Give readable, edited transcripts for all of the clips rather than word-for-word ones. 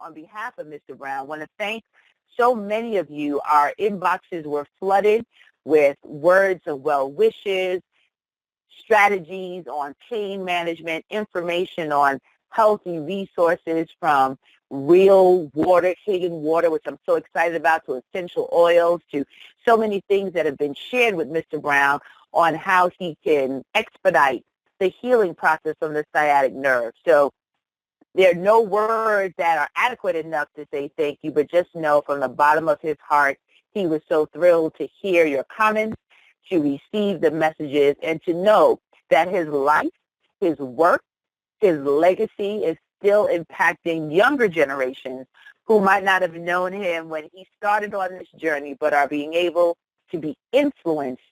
on behalf of Mr. Brown, want to thank so many of you. Our inboxes were flooded with words of well wishes, strategies on pain management, information on healthy resources from real water, hidden water, which I'm so excited about, to essential oils, to so many things that have been shared with Mr. Brown on how he can expedite the healing process from the sciatic nerve. So there are no words that are adequate enough to say thank you, but just know from the bottom of his heart, he was so thrilled to hear your comments, to receive the messages, and to know that his life, his work, his legacy is still impacting younger generations who might not have known him when he started on this journey, but are being able to be influenced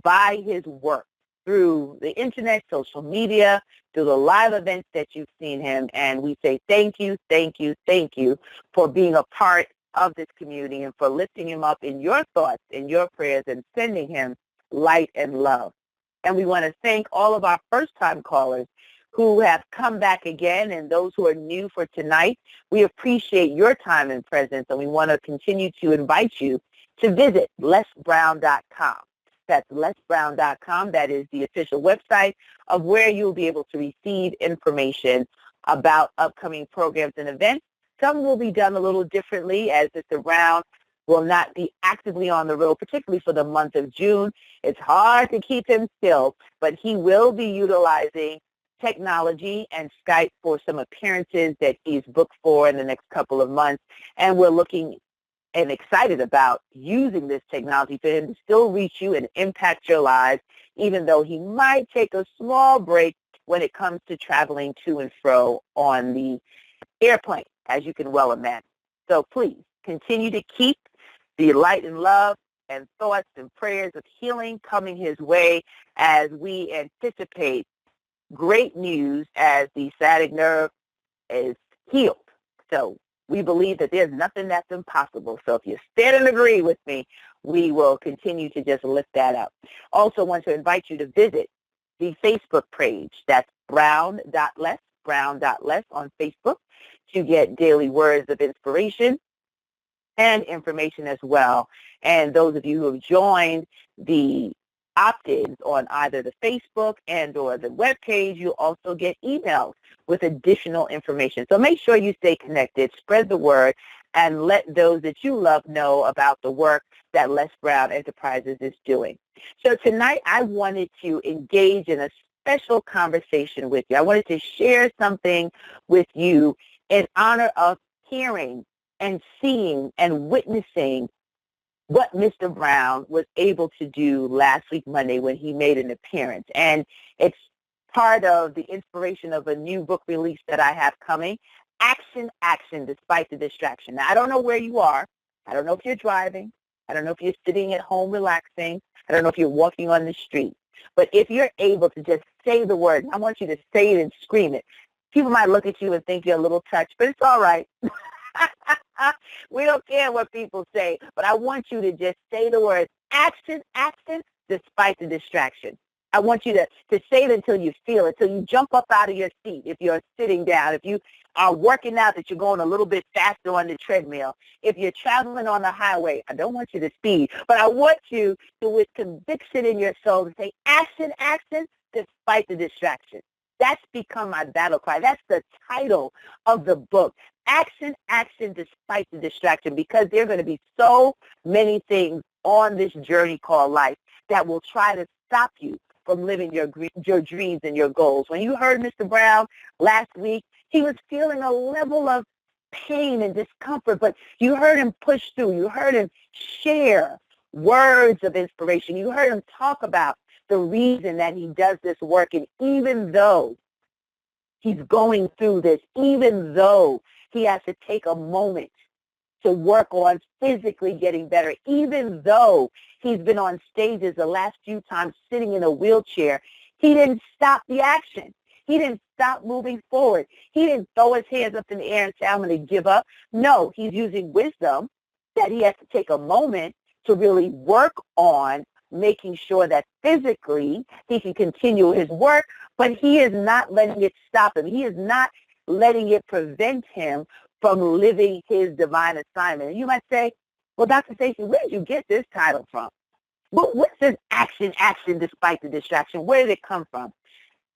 by his work through the internet, social media, through the live events that you've seen him. And we say thank you, thank you, thank you for being a part of this community and for lifting him up in your thoughts, in your prayers, and sending him light and love. And we want to thank all of our first-time callers who have come back again, and those who are new for tonight. We appreciate your time and presence, and we want to continue to invite you to visit lesbrown.com. That's lesbrown.com. That is the official website of where you'll be able to receive information about upcoming programs and events. Some will be done a little differently, as Mr. Brown will not be actively on the road, particularly for the month of June. It's hard to keep him still, but he will be utilizing technology and Skype for some appearances that he's booked for in the next couple of months. And we're looking and excited about using this technology for him to still reach you and impact your lives, even though he might take a small break when it comes to traveling to and fro on the airplane, as you can well imagine. So please continue to keep the light and love and thoughts and prayers of healing coming his way as we anticipate great news as the sciatic nerve is healed. So we believe that there's nothing that's impossible. So if you stand and agree with me, we will continue to just lift that up. Also want to invite you to visit the Facebook page. That's brown.less on Facebook, to get daily words of inspiration and information as well. And those of you who have joined the opt-ins on either the Facebook and or the web page, you also get emails with additional information. So make sure you stay connected, spread the word, and let those that you love know about the work that Les Brown Enterprises is doing. So tonight I wanted to engage in a special conversation with you. I wanted to share something with you in honor of hearing and seeing and witnessing what Mr. Brown was able to do last week, Monday, when he made an appearance. And it's part of the inspiration of a new book release that I have coming, Action, Action, Despite the Distraction. Now, I don't know where you are. I don't know if you're driving. I don't know if you're sitting at home relaxing. I don't know if you're walking on the street. But if you're able to just say the word, I want you to say it and scream it. People might look at you and think you're a little touched, but it's all right. We don't care what people say, but I want you to just say the word action, action, despite the distraction. I want you to say it until you feel it, till you jump up out of your seat. If you're sitting down, if you are working out, that you're going a little bit faster on the treadmill. If you're traveling on the highway, I don't want you to speed, but I want you to, with conviction in your soul, to say action, action, despite the distraction. That's become my battle cry. That's the title of the book. Action, action, despite the distraction, because there are going to be so many things on this journey called life that will try to stop you from living your dreams and your goals. When you heard Mr. Brown last week, he was feeling a level of pain and discomfort, but you heard him push through. You heard him share words of inspiration. You heard him talk about the reason that he does this work, and even though he's going through this, even though he has to take a moment to work on physically getting better, even though he's been on stages the last few times sitting in a wheelchair, he didn't stop the action. He didn't stop moving forward. He didn't throw his hands up in the air and say, I'm going to give up. No, he's using wisdom that he has to take a moment to really work on making sure that physically he can continue his work, but he is not letting it stop him. He is not letting it prevent him from living his divine assignment. And you might say, well, Dr. Stacie, where did you get this title from? What's this action despite the distraction? Where did it come from?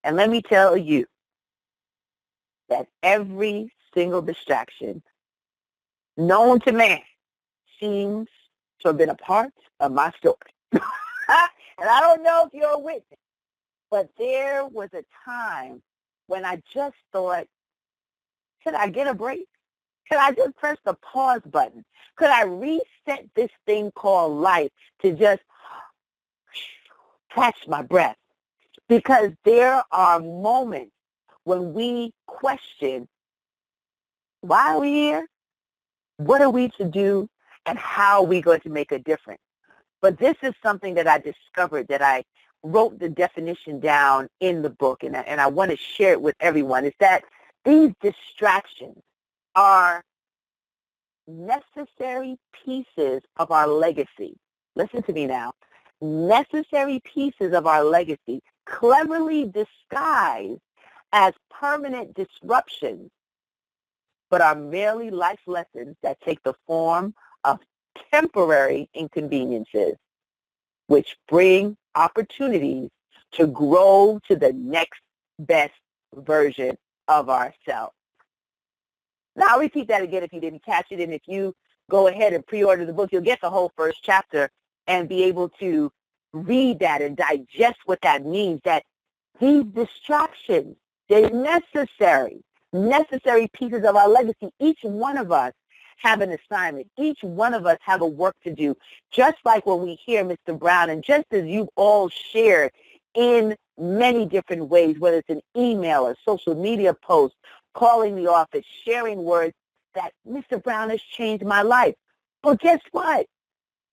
And let me tell you that every single distraction known to man seems to have been a part of my story. And I don't know if you're a witness, but there was a time when I just thought, could I get a break? Could I just press the pause button? Could I reset this thing called life to just catch my breath? Because there are moments when we question, why are we here? What are we to do? And how are we going to make a difference? But this is something that I discovered, that I wrote the definition down in the book, and I want to share it with everyone, is that these distractions are necessary pieces of our legacy. Listen to me now. Necessary pieces of our legacy, cleverly disguised as permanent disruptions, but are merely life lessons that take the form of temporary inconveniences, which bring opportunities to grow to the next best version of ourselves. Now, I'll repeat that again if you didn't catch it, and if you go ahead and pre-order the book, you'll get the whole first chapter and be able to read that and digest what that means, that these distractions, they're necessary pieces of our legacy. Each one of us have an assignment. Each one of us have a work to do, just like when we hear Mr. Brown, and just as you've all shared in many different ways, whether it's an email or social media post, calling the office, sharing words that Mr. Brown has changed my life. But guess what?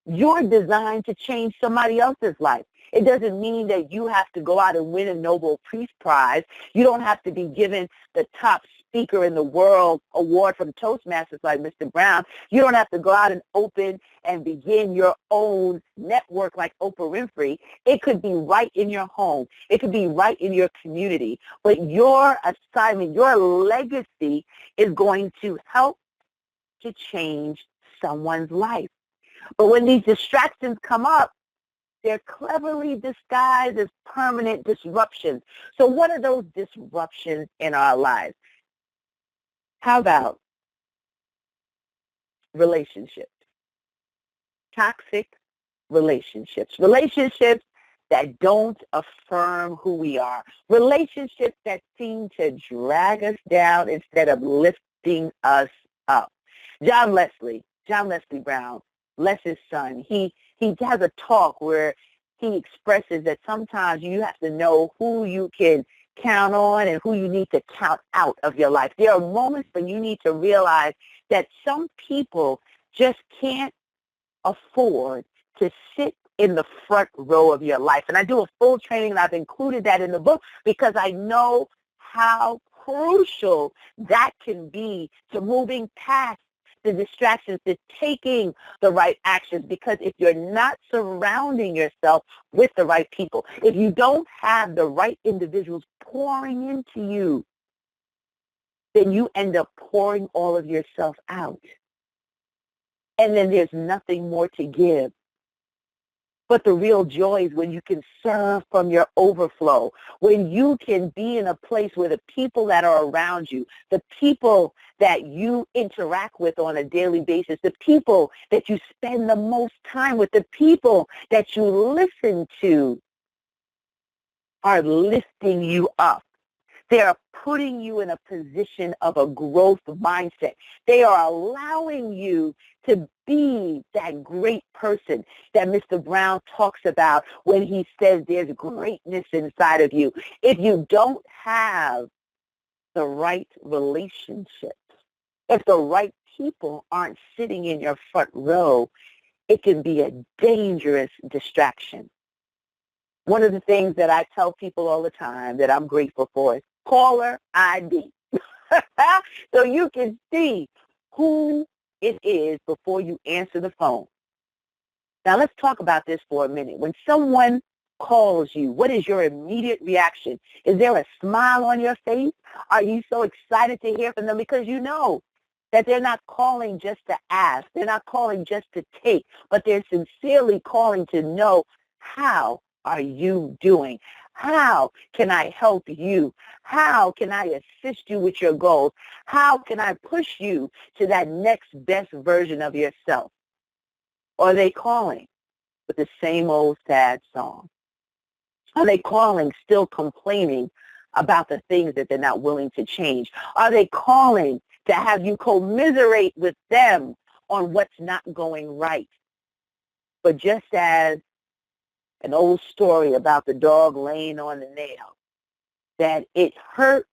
You're designed to change somebody else's life. It doesn't mean that you have to go out and win a Nobel Peace Prize. You don't have to be given the top speaker in the world award from Toastmasters like Mr. Brown. You don't have to go out and open and begin your own network like Oprah Winfrey. It could be right in your home. It could be right in your community. But your assignment, your legacy is going to help to change someone's life. But when these distractions come up, they're cleverly disguised as permanent disruptions. So what are those disruptions in our lives? How about relationships? Toxic relationships. Relationships that don't affirm who we are. Relationships that seem to drag us down instead of lifting us up. John Leslie Brown, Les's son, he has a talk where he expresses that sometimes you have to know who you can count on and who you need to count out of your life. There are moments when you need to realize that some people just can't afford to sit in the front row of your life. And I do a full training, and I've included that in the book because I know how crucial that can be to moving past the distractions, to taking the right actions. Because if you're not surrounding yourself with the right people, if you don't have the right individuals pouring into you, then you end up pouring all of yourself out. And then there's nothing more to give. But the real joy is when you can serve from your overflow, when you can be in a place where the people that are around you, the people that you interact with on a daily basis, the people that you spend the most time with, the people that you listen to are lifting you up. They are putting you in a position of a growth mindset. They are allowing you to be that great person that Mr. Brown talks about when he says there's greatness inside of you. If you don't have the right relationships, if the right people aren't sitting in your front row, it can be a dangerous distraction. One of the things that I tell people all the time that I'm grateful for is caller ID. So you can see who it is before you answer the phone. Now let's talk about this for a minute. When someone calls you, what is your immediate reaction? Is there a smile on your face? Are you so excited to hear from them? Because you know that they're not calling just to ask. They're not calling just to take, but they're sincerely calling to know, how are you doing? How can I help you? How can I assist you with your goals? How can I push you to that next best version of yourself? Or are they calling with the same old sad song? Are they calling still complaining about the things that they're not willing to change? Are they calling to have you commiserate with them on what's not going right? But just as an old story about the dog laying on the nail, that it hurt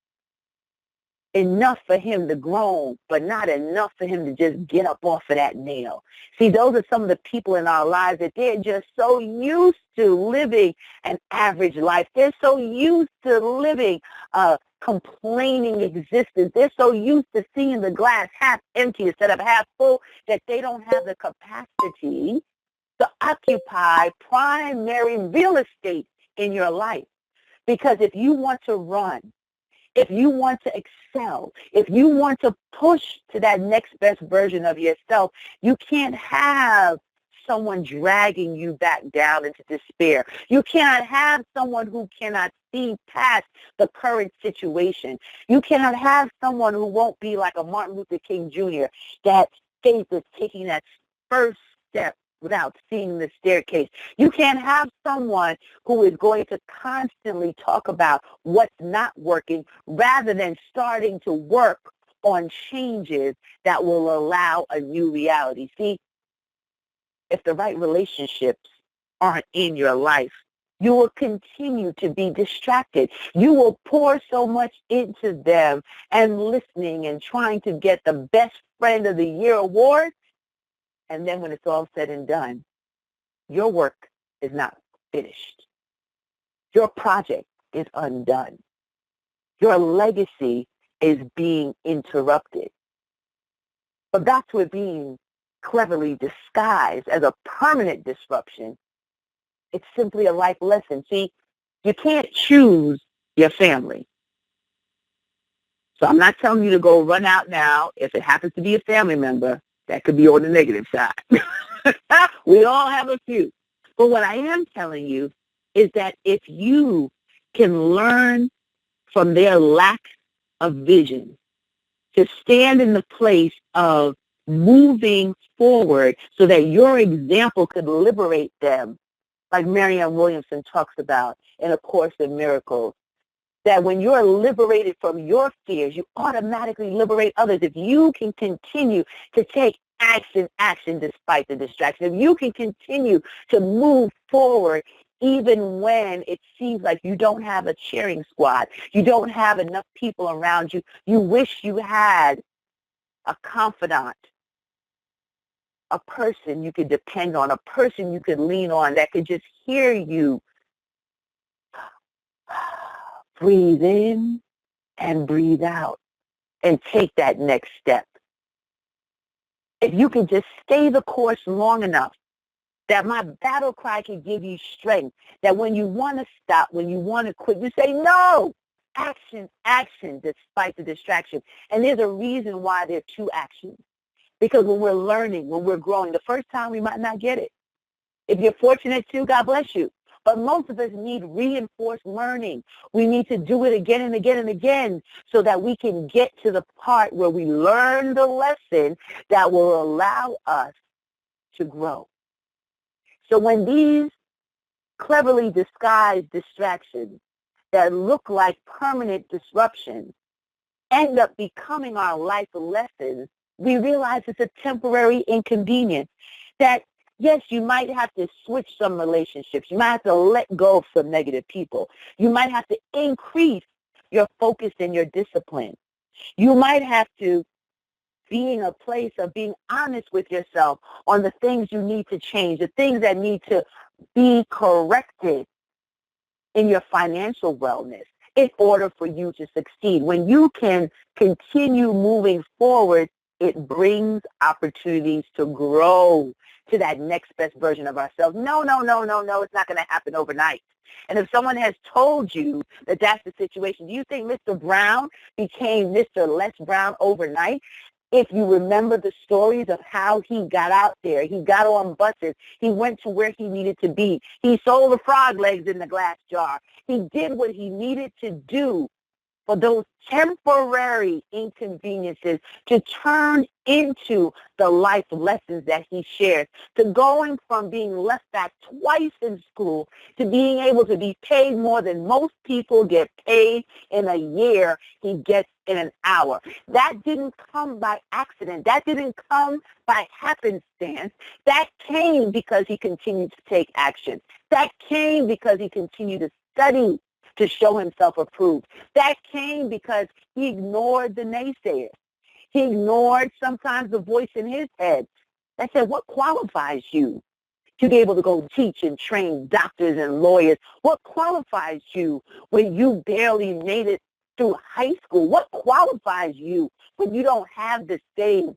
enough for him to groan, but not enough for him to just get up off of that nail. See, those are some of the people in our lives that they're just so used to living an average life. They're so used to living a complaining existence. They're so used to seeing the glass half empty instead of half full that they don't have the capacity to occupy primary real estate in your life. Because if you want to run, if you want to excel, if you want to push to that next best version of yourself, you can't have someone dragging you back down into despair. You cannot have someone who cannot see past the current situation. You cannot have someone who won't be like a Martin Luther King Jr., that faith is taking that first step without seeing the staircase. You can't have someone who is going to constantly talk about what's not working rather than starting to work on changes that will allow a new reality. See, if the right relationships aren't in your life, you will continue to be distracted. You will pour so much into them and listening and trying to get the Best Friend of the Year award. And then when it's all said and done, your work is not finished. Your project is undone. Your legacy is being interrupted. But that's where being cleverly disguised as a permanent disruption, it's simply a life lesson. See, you can't choose your family. So I'm not telling you to go run out now. If it happens to be a family member, that could be on the negative side. We all have a few. But what I am telling you is that if you can learn from their lack of vision to stand in the place of moving forward so that your example could liberate them, like Marianne Williamson talks about in A Course in Miracles, that when you're liberated from your fears, you automatically liberate others. If you can continue to take action despite the distraction, if you can continue to move forward even when it seems like you don't have a cheering squad, you don't have enough people around you, you wish you had a confidant, a person you could depend on, a person you could lean on that could just hear you. Breathe in and breathe out and take that next step. If you can just stay the course long enough, that my battle cry can give you strength, that when you want to stop, when you want to quit, you say, no, action, despite the distraction. And there's a reason why there are two actions. Because when we're learning, when we're growing, the first time we might not get it. If you're fortunate to, God bless you. But most of us need reinforced learning. We need to do it again and again and again so that we can get to the part where we learn the lesson that will allow us to grow. So when these cleverly disguised distractions that look like permanent disruptions end up becoming our life lessons, we realize it's a temporary inconvenience, that yes, you might have to switch some relationships. You might have to let go of some negative people. You might have to increase your focus and your discipline. You might have to be in a place of being honest with yourself on the things you need to change, the things that need to be corrected in your financial wellness in order for you to succeed. When you can continue moving forward, it brings opportunities to grow to that next best version of ourselves. No, it's not going to happen overnight. And if someone has told you that that's the situation, do you think Mr. Brown became Mr. Les Brown overnight? If you remember the stories of how he got out there, he got on buses, he went to where he needed to be, he sold the frog legs in the glass jar, he did what he needed to do for those temporary inconveniences to turn into the life lessons that he shares, to going from being left back twice in school to being able to be paid more than most people get paid in a year he gets in an hour. That didn't come by accident. That didn't come by happenstance. That came because he continued to take action. That came because he continued to study to show himself approved. That came because he ignored the naysayers. He ignored sometimes the voice in his head that said, what qualifies you to be able to go teach and train doctors and lawyers? What qualifies you when you barely made it through high school? What qualifies you when you don't have the same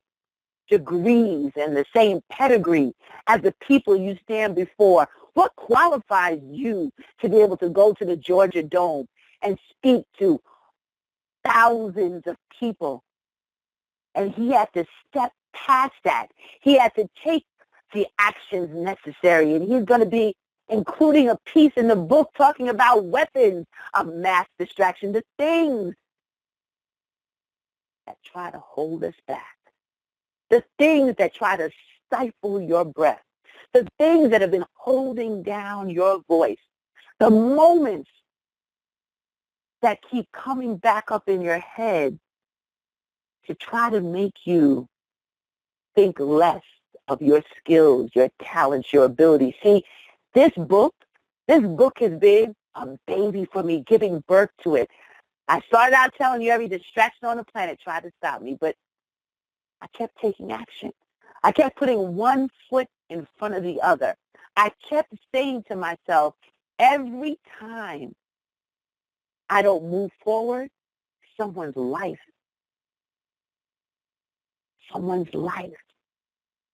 degrees and the same pedigree as the people you stand before? What qualifies you to be able to go to the Georgia Dome and speak to thousands of people? And he had to step past that. He had to take the actions necessary. And he's going to be including a piece in the book talking about weapons of mass distraction, the things that try to hold us back, the things that try to stifle your breath, the things that have been holding down your voice, the moments that keep coming back up in your head to try to make you think less of your skills, your talents, your abilities. See, this book has been a baby for me, giving birth to it. I started out telling you every distraction on the planet tried to stop me, but I kept taking action. I kept putting one foot in front of the other. I kept saying to myself, every time I don't move forward, someone's life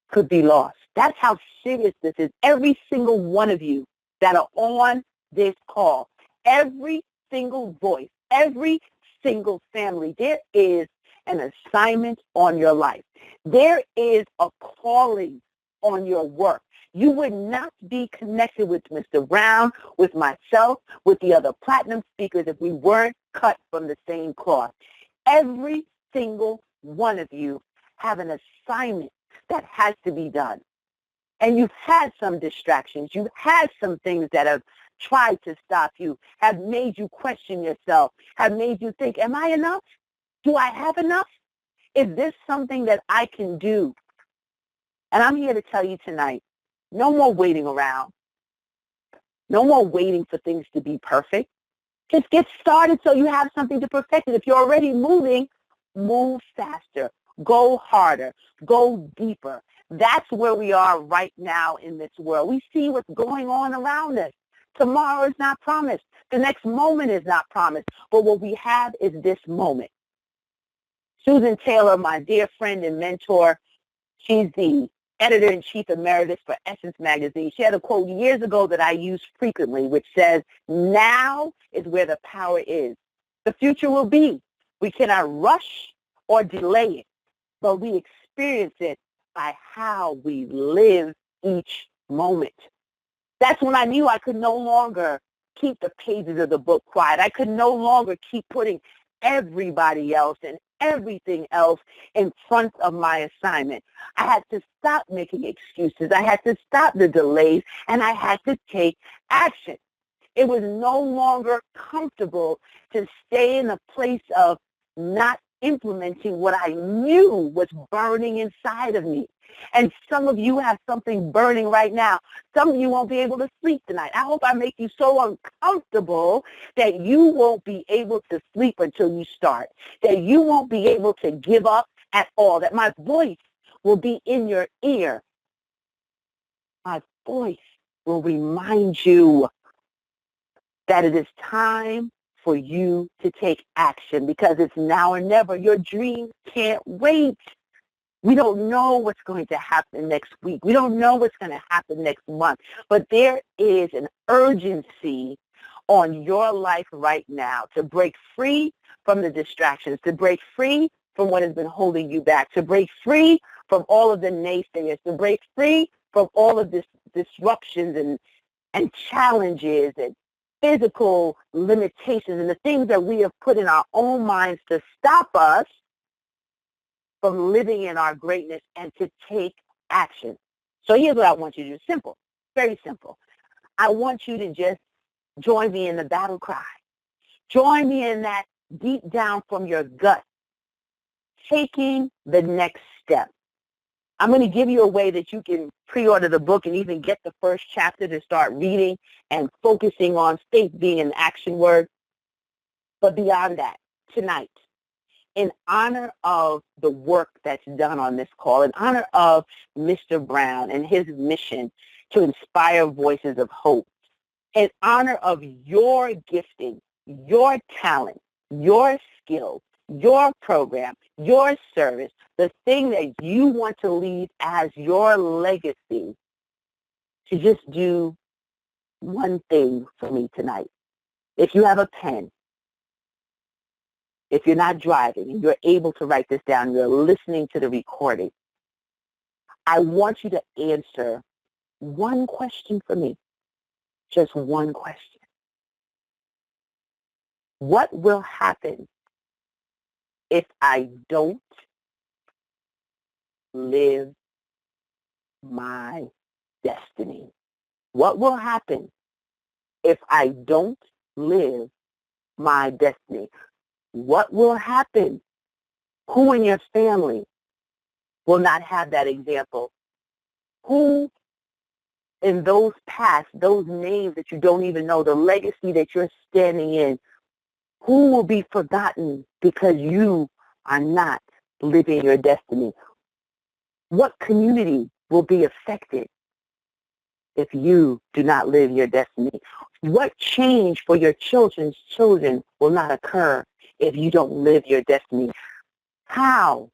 could be lost. That's how serious this is. Every single one of you that are on this call, every single voice, every single family, there is an assignment on your life. There is a calling on your work. You would not be connected with Mr. Brown, with myself, with the other platinum speakers if we weren't cut from the same cloth. Every single one of you have an assignment that has to be done. And you've had some distractions. You've had some things that have tried to stop you, have made you question yourself, have made you think, am I enough? Do I have enough? Is this something that I can do? And I'm here to tell you tonight, no more waiting around. No more waiting for things to be perfect. Just get started so you have something to perfect it. If you're already moving, move faster. Go harder. Go deeper. That's where we are right now in this world. We see what's going on around us. Tomorrow is not promised. The next moment is not promised. But what we have is this moment. Susan Taylor, my dear friend and mentor, she's the editor-in-chief emeritus for Essence Magazine. She had a quote years ago that I use frequently, which says, now is where the power is. The future will be. We cannot rush or delay it, but we experience it by how we live each moment. That's when I knew I could no longer keep the pages of the book quiet. I could no longer keep putting everybody else and everything else in front of my assignment. I had to stop making excuses. I had to stop the delays, and I had to take action. It was no longer comfortable to stay in a place of not implementing what I knew was burning inside of me. And some of you have something burning right now. Some of you won't be able to sleep tonight. I hope I make you so uncomfortable that you won't be able to sleep until you start, that you won't be able to give up at all, that my voice will be in your ear. My voice will remind you that it is time for you to take action, because it's now or never. Your dreams can't wait. We don't know what's going to happen next week. We don't know what's going to happen next month. But there is an urgency on your life right now to break free from the distractions, to break free from what has been holding you back, to break free from all of the naysayers, to break free from all of this disruptions and challenges and physical limitations and the things that we have put in our own minds to stop us from living in our greatness and to take action. So here's what I want you to do. Simple, very simple. I want you to just join me in the battle cry. Join me in that deep down from your gut, taking the next step. I'm going to give you a way that you can pre-order the book and even get the first chapter to start reading and focusing on faith being an action word. But beyond that, tonight, in honor of the work that's done on this call, in honor of Mr. Brown and his mission to inspire voices of hope, in honor of your gifting, your talent, your skills, your program, your service, the thing that you want to leave as your legacy, to just do one thing for me tonight. If you have a pen, if you're not driving and you're able to write this down, you're listening to the recording, I want you to answer one question for me, just one question. What will happen if I don't live my destiny? What will happen if I don't live my destiny? What will happen? Who in your family will not have that example? Who in those past, those names that you don't even know, the legacy that you're standing in, who will be forgotten because you are not living your destiny? What community will be affected if you do not live your destiny? What change for your children's children will not occur if you don't live your destiny? How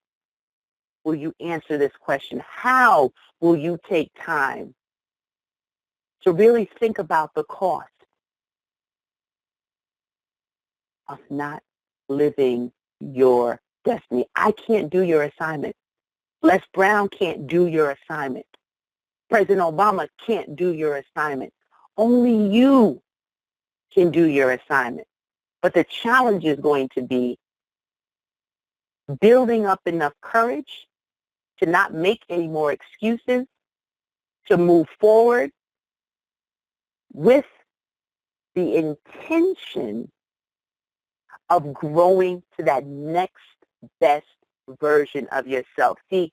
will you answer this question? How will you take time to really think about the cost of not living your destiny? I can't do your assignment. Les Brown can't do your assignment. President Obama can't do your assignment. Only you can do your assignment. But the challenge is going to be building up enough courage to not make any more excuses, to move forward with the intention of growing to that next best version of yourself. See,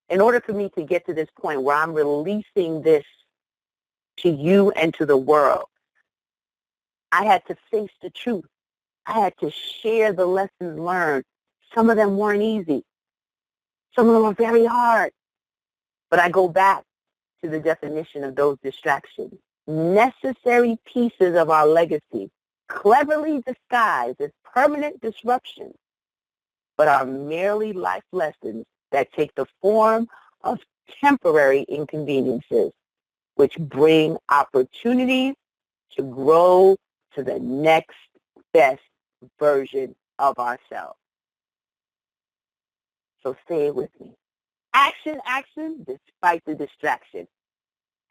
in order for me to get to this point where I'm releasing this to you and to the world, I had to face the truth. I had to share the lessons learned. Some of them weren't easy. Some of them were very hard. But I go back to the definition of those distractions. Necessary pieces of our legacy, cleverly disguised as permanent disruptions, but are merely life lessons that take the form of temporary inconveniences, which bring opportunities to grow to the next best version of ourselves. So say it with me. Action, action, despite the distraction.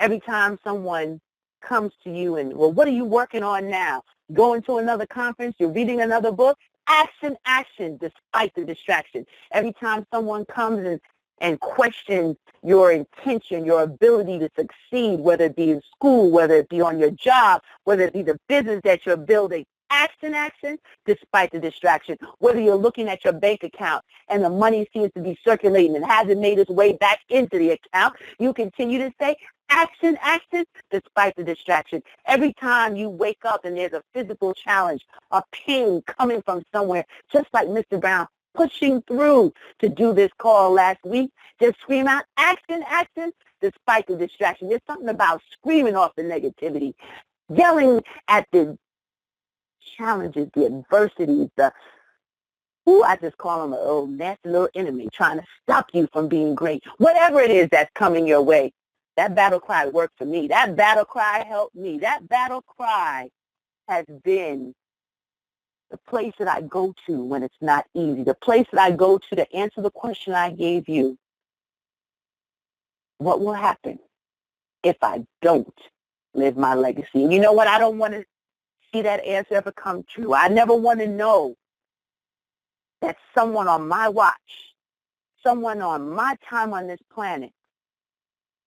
Every time someone comes to you and, well, what are you working on now? Going to another conference, you're reading another book. Action, action, despite the distraction. Every time someone comes and questions your intention, your ability to succeed, whether it be in school, whether it be on your job, whether it be the business that you're building, action, action, despite the distraction. Whether you're looking at your bank account and the money seems to be circulating and hasn't made its way back into the account, you continue to say, action, action, despite the distraction. Every time you wake up and there's a physical challenge, a pain coming from somewhere, just like Mr. Brown pushing through to do this call last week, just scream out, action, action, despite the distraction. There's something about screaming off the negativity, yelling at the challenges, the adversities, I just call them a little nasty little enemy trying to stop you from being great. Whatever it is that's coming your way, that battle cry worked for me. That battle cry helped me. That battle cry has been the place that I go to when it's not easy, the place that I go to answer the question I gave you. What will happen if I don't live my legacy? And you know what? I don't want to see that answer ever come true. I never want to know that someone on my watch, someone on my time on this planet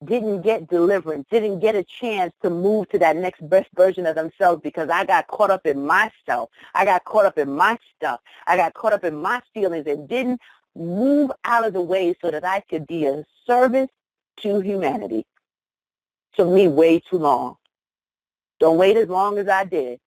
didn't get deliverance, didn't get a chance to move to that next best version of themselves because I got caught up in myself. I got caught up in my stuff. I got caught up in my feelings and didn't move out of the way so that I could be a service to humanity. Took me way too long. Don't wait as long as I did.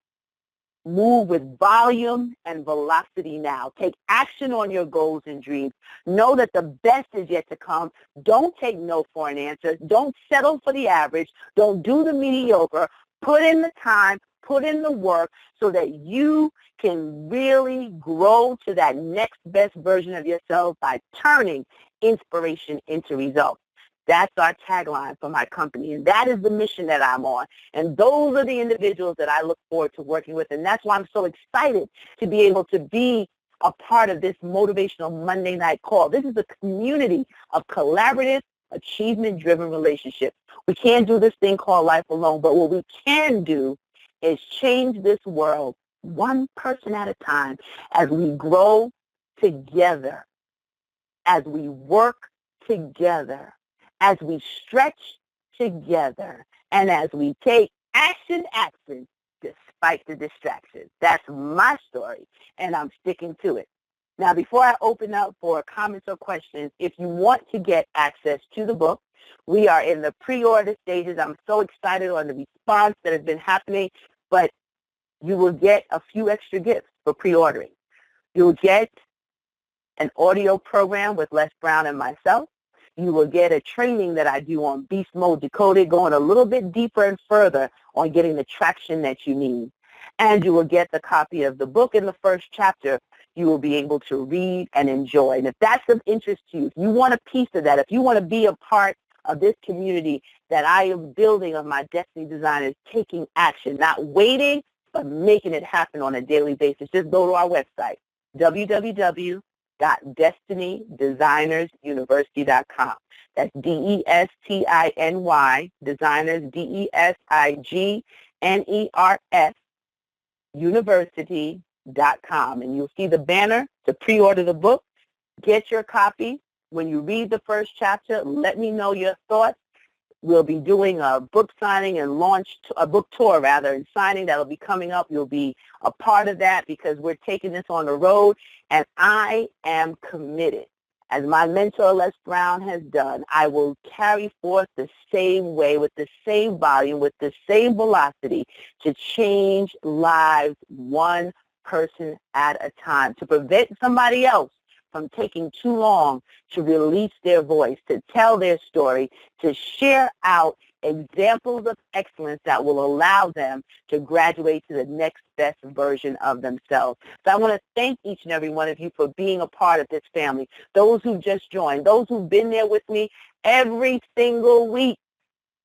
Move with volume and velocity now. Take action on your goals and dreams. Know that the best is yet to come. Don't take no for an answer. Don't settle for the average. Don't do the mediocre. Put in the time, put in the work so that you can really grow to that next best version of yourself by turning inspiration into results. That's our tagline for my company, and that is the mission that I'm on. And those are the individuals that I look forward to working with, and that's why I'm so excited to be able to be a part of this motivational Monday night call. This is a community of collaborative, achievement-driven relationships. We can't do this thing called life alone, but what we can do is change this world one person at a time as we grow together, as we work together, as we stretch together, and as we take action despite the distractions. That's my story, and I'm sticking to it. Now, before I open up for comments or questions, if you want to get access to the book, we are in the pre-order stages. I'm so excited on the response that has been happening, but you will get a few extra gifts for pre-ordering. You'll get an audio program with Les Brown and myself. You will get a training that I do on Beast Mode Decoded, going a little bit deeper and further on getting the traction that you need. And you will get the copy of the book in the first chapter you will be able to read and enjoy. And if that's of interest to you, if you want a piece of that, if you want to be a part of this community that I am building of my Destiny Designers, taking action, not waiting, but making it happen on a daily basis, just go to our website, www.destinydesignersuniversity.com. That's DESTINY, designers, DESIGNERS, university.com. And you'll see the banner to pre-order the book. Get your copy. When you read the first chapter, let me know your thoughts. We'll be doing a book signing and a book tour and signing that'll be coming up. You'll be a part of that because we're taking this on the road, and I am committed. As my mentor, Les Brown, has done, I will carry forth the same way, with the same volume, with the same velocity, to change lives one person at a time, to prevent somebody else from taking too long to release their voice, to tell their story, to share out examples of excellence that will allow them to graduate to the next best version of themselves. So I want to thank each and every one of you for being a part of this family, those who just joined, those who've been there with me every single week,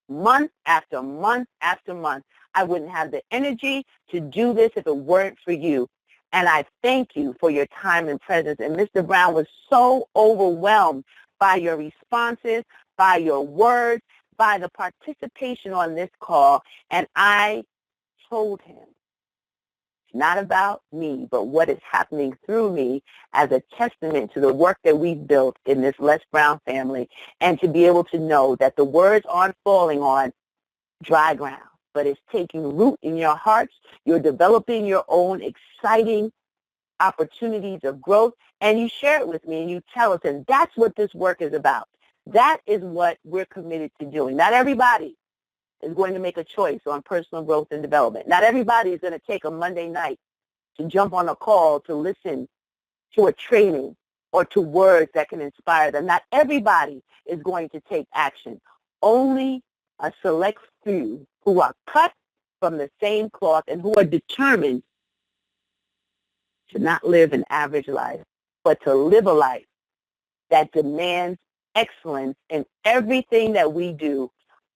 month after month after month. I wouldn't have the energy to do this if it weren't for you. And I thank you for your time and presence. And Mr. Brown was so overwhelmed by your responses, by your words, by the participation on this call. And I told him, it's not about me, but what is happening through me as a testament to the work that we've built in this Les Brown family, and to be able to know that the words aren't falling on dry ground, but it's taking root in your hearts. You're developing your own exciting opportunities of growth, and you share it with me and you tell us, and that's what this work is about. That is what we're committed to doing. Not everybody is going to make a choice on personal growth and development. Not everybody is going to take a Monday night to jump on a call to listen to a training or to words that can inspire them. Not everybody is going to take action. Only a select few who are cut from the same cloth and who are determined to not live an average life, but to live a life that demands excellence in everything that we do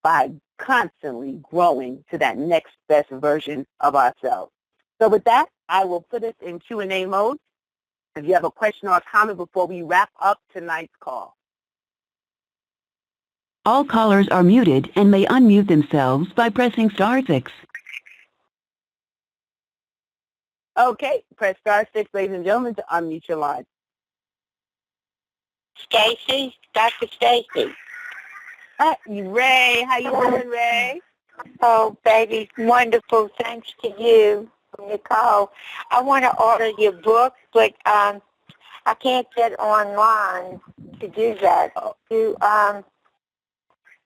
by constantly growing to that next best version of ourselves. So with that, I will put us in Q&A mode. If you have a question or a comment before we wrap up tonight's call. All callers are muted and may unmute themselves by pressing *6. Okay, press *6, ladies and gentlemen, to unmute your line. Stacie, Dr. Stacie. Ray, how you doing, Ray? Oh, baby, wonderful. Thanks to you for your call. I want to order your book, but I can't get online to do that.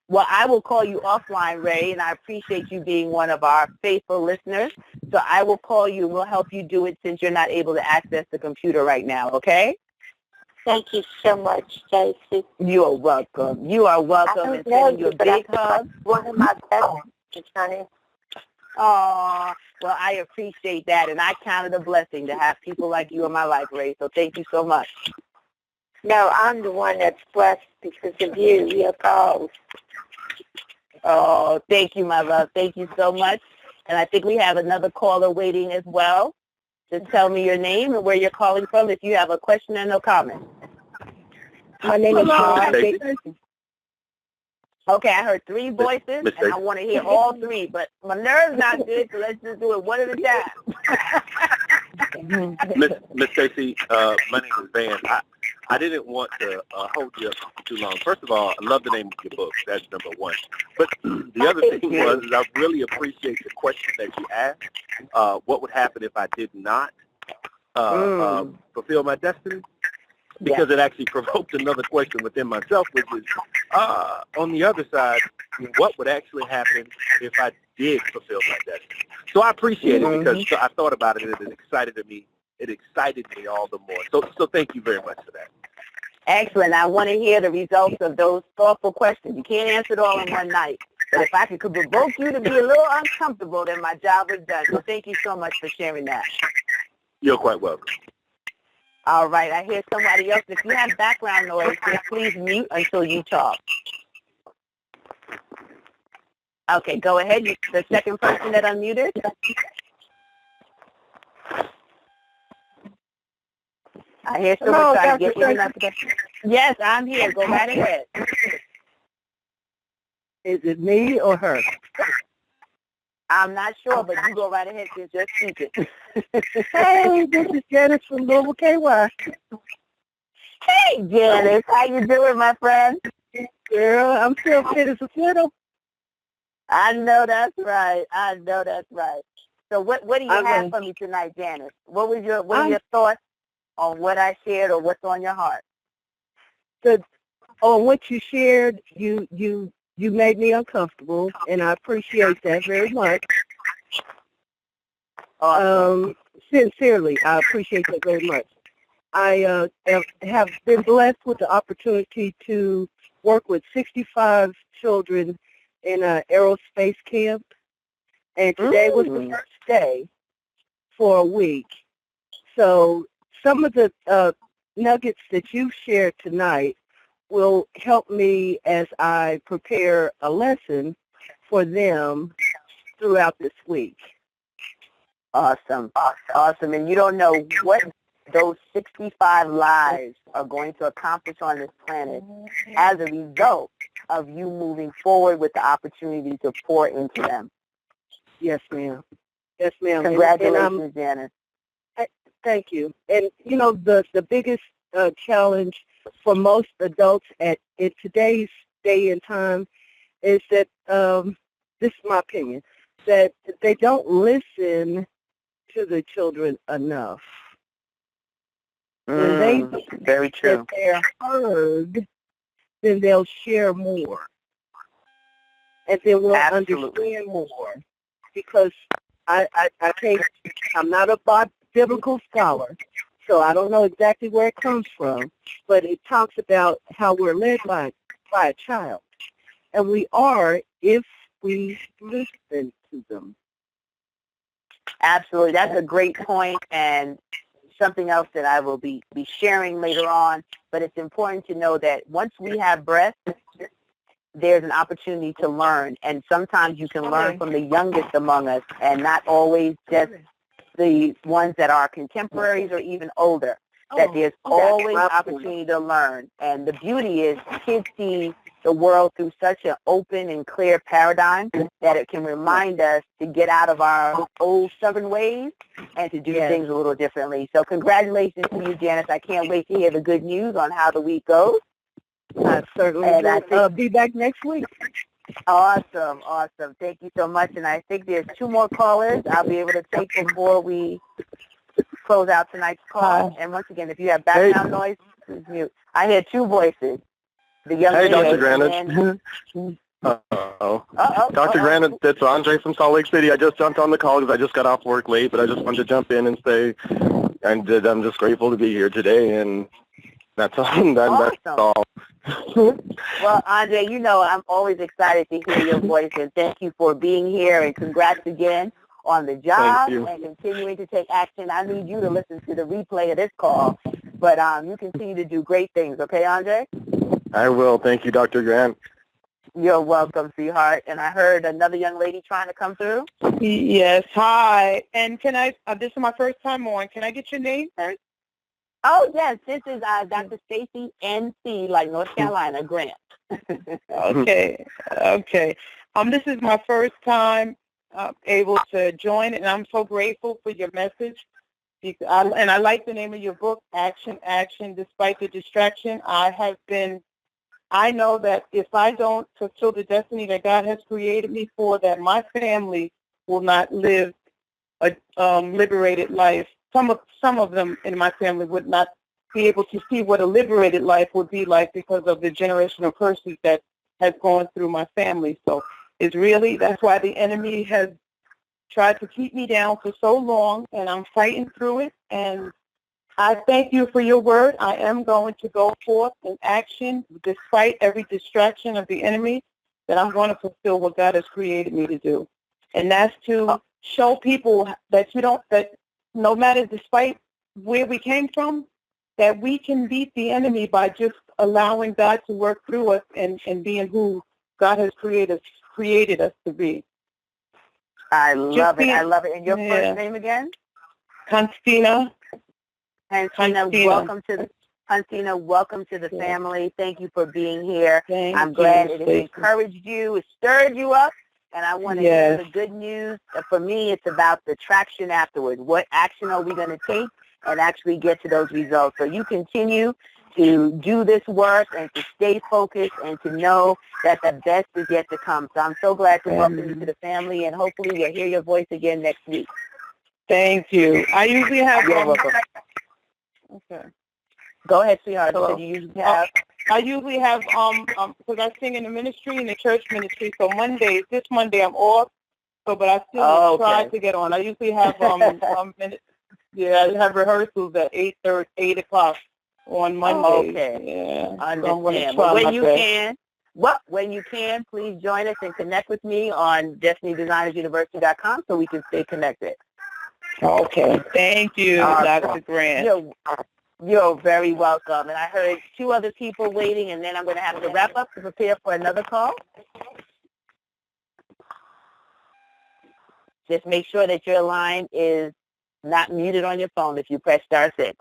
Well, I will call you offline, Ray, and I appreciate you being one of our faithful listeners. So I will call you and we'll help you do it since you're not able to access the computer right now, okay? Thank you so much, Stacie. You are welcome. You are welcome, and sending you a big hug. One of my best, honey. Oh, well, I appreciate that, and I count it a blessing to have people like you in my life, Ray, so thank you so much. No, I'm the one that's blessed because of you, your calls. Oh, thank you, my love. Thank you so much. And I think we have another caller waiting as well. Just tell me your name and where you're calling from if you have a question and no comment. My name is Stacie. Okay, I heard 3 voices, and I want to hear all 3, but my nerve's not good, so let's just do it one at a time. Miss Stacie, my name is Van. I didn't want to hold you up too long. First of all, I love the name of your book. That's number one. But the other thing was I really appreciate the question that you asked. What would happen if I did not fulfill my destiny? Because it actually provoked another question within myself, which is, on the other side, what would actually happen if I did fulfill my destiny? So I appreciate it because I thought about it and it excited me. It excited me all the more. So thank you very much for that. Excellent. I want to hear the results of those thoughtful questions. You can't answer it all in one night. But if I could provoke you to be a little uncomfortable, then my job is done. So thank you so much for sharing that. You're quite welcome. All right. I hear somebody else. If you have background noise, just please mute until you talk. Okay, go ahead. The second person that unmuted. I hear someone trying to get in enough. Yes, I'm here. Go right ahead. Is it me or her? I'm not sure, but you go right ahead and just speak it. Hey, this is Janice from Louisville, KY. Hey, Janice. How you doing, my friend? Girl, I'm still fit as a fiddle. I know that's right. I know that's right. So what do you have for me tonight, Janice? What are your thoughts on what I shared or what's on your heart? On what you shared, you made me uncomfortable, and I appreciate that very much. Awesome. Sincerely, I appreciate that very much. I have been blessed with the opportunity to work with 65 children in an aerospace camp, and today was the first day for a week. So some of the nuggets that you shared tonight will help me as I prepare a lesson for them throughout this week. Awesome. And you don't know what those 65 lives are going to accomplish on this planet as a result of you moving forward with the opportunity to pour into them. Yes, ma'am. Yes, ma'am. Congratulations, Janice. Thank you. And, you know, the biggest challenge for most adults in today's day and time is that, this is my opinion, that they don't listen to the children enough. When they very true. If they're heard, then they'll share more. And then we'll understand more. Because I'm not a biblical scholar, so I don't know exactly where it comes from, but it talks about how we're led by a child. And we are if we listen to them. Absolutely. That's a great point and something else that I will be sharing later on. But it's important to know that once we have breath, there's an opportunity to learn. And sometimes you can learn from the youngest among us and not always just the ones that are contemporaries or even older, that there's always opportunity to learn. And the beauty is kids see the world through such an open and clear paradigm that it can remind us to get out of our old stubborn ways and to do things a little differently. So congratulations to you, Janice. I can't wait to hear the good news on how the week goes. I certainly will be back next week. Awesome. Thank you so much. And I think there's 2 more callers I'll be able to take before we close out tonight's call. Hi. And once again, if you have background noise, please mute. I hear 2 voices. The young lady Dr. Granite. Dr. Granite, it's Andre from Salt Lake City. I just jumped on the call because I just got off work late, but I just wanted to jump in and say I'm just grateful to be here today, and that's all. That's all. Well, Andre, you know I'm always excited to hear your voice, and thank you for being here, and congrats again on the job and continuing to take action. I need you to listen to the replay of this call, but you continue to do great things, okay, Andre? I will. Thank you, Dr. Grant. You're welcome, sweetheart. And I heard another young lady trying to come through. Yes, hi. And can I, this is my first time on, can I get your name first? Oh, yes, this is Dr. Stacie, NC, like North Carolina, Grant. Okay. This is my first time able to join, and I'm so grateful for your message. And I like the name of your book, Action, Despite the Distraction. I know that if I don't fulfill the destiny that God has created me for, that my family will not live a liberated life. Some of them in my family would not be able to see what a liberated life would be like because of the generational curses that has gone through my family. So that's why the enemy has tried to keep me down for so long, and I'm fighting through it. And I thank you for your word. I am going to go forth in action despite every distraction of the enemy, that I'm going to fulfill what God has created me to do. And that's to show people that no matter, despite where we came from, that we can beat the enemy by just allowing God to work through us and being who God has created us to be. I love it. And your first name again? Constantina. Welcome to the family. Thank you for being here. I'm glad it has encouraged you, it stirred you up, and I want to hear the good news. For me, it's about the traction afterwards. What action are we going to take and actually get to those results? So you continue to do this work and to stay focused and to know that the best is yet to come. So I'm so glad to welcome you to the family, and hopefully we'll hear your voice again next week. Thank you. I usually have... You're welcome. Okay. Go ahead, sweetheart. So, you usually have... I usually have, because I sing in the ministry, in the church ministry, so this Monday I'm off, but I still try to get on. I usually have, I have rehearsals at 8 o'clock on Monday. Okay. Yeah. Understand. When you can, please join us and connect with me on DestinyDesignersUniversity.com so we can stay connected. Okay. Thank you, Dr. Grant. You're very welcome. And I heard 2 other people waiting, and then I'm going to have to wrap up to prepare for another call. Just make sure that your line is not muted on your phone if you press *6.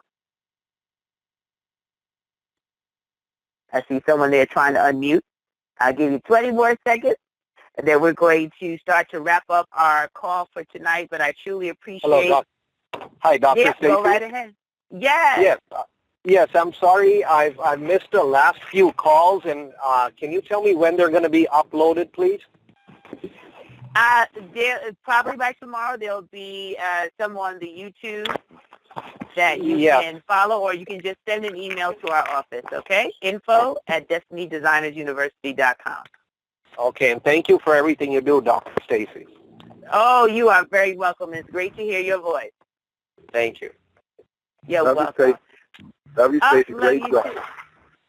I see someone there trying to unmute. I'll give you 20 more seconds, and then we're going to start to wrap up our call for tonight. But I truly appreciate... Hello, Hi, Dr. Yes, Stacie. go right ahead. Yes. Yes, I'm sorry. I've missed the last few calls, and can you tell me when they're going to be uploaded, please? Probably by tomorrow there'll be some on the YouTube that you can follow, or you can just send an email to our office, okay? info@DestinyDesignersUniversity.com. Okay, and thank you for everything you do, Dr. Stacie. Oh, you are very welcome. It's great to hear your voice. Thank you. You're welcome. Love you, Stacie. Great job.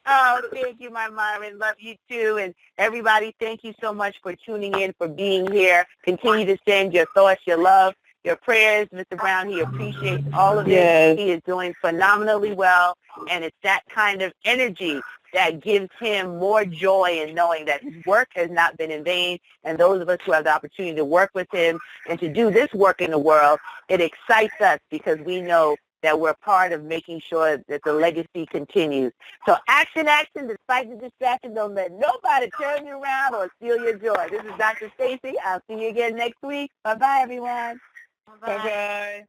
Oh, thank you, my Myron. Love you, too. And everybody, thank you so much for tuning in, for being here. Continue to send your thoughts, your love, your prayers, Mr. Brown. He appreciates all of Yes. it. He is doing phenomenally well, and it's that kind of energy that gives him more joy in knowing that his work has not been in vain. And those of us who have the opportunity to work with him and to do this work in the world, it excites us because we know that we're part of making sure that the legacy continues. So action, action, despite the distraction. Don't let nobody turn you around or steal your joy. This is Dr. Stacie. I'll see you again next week. Bye-bye, everyone. Bye-bye.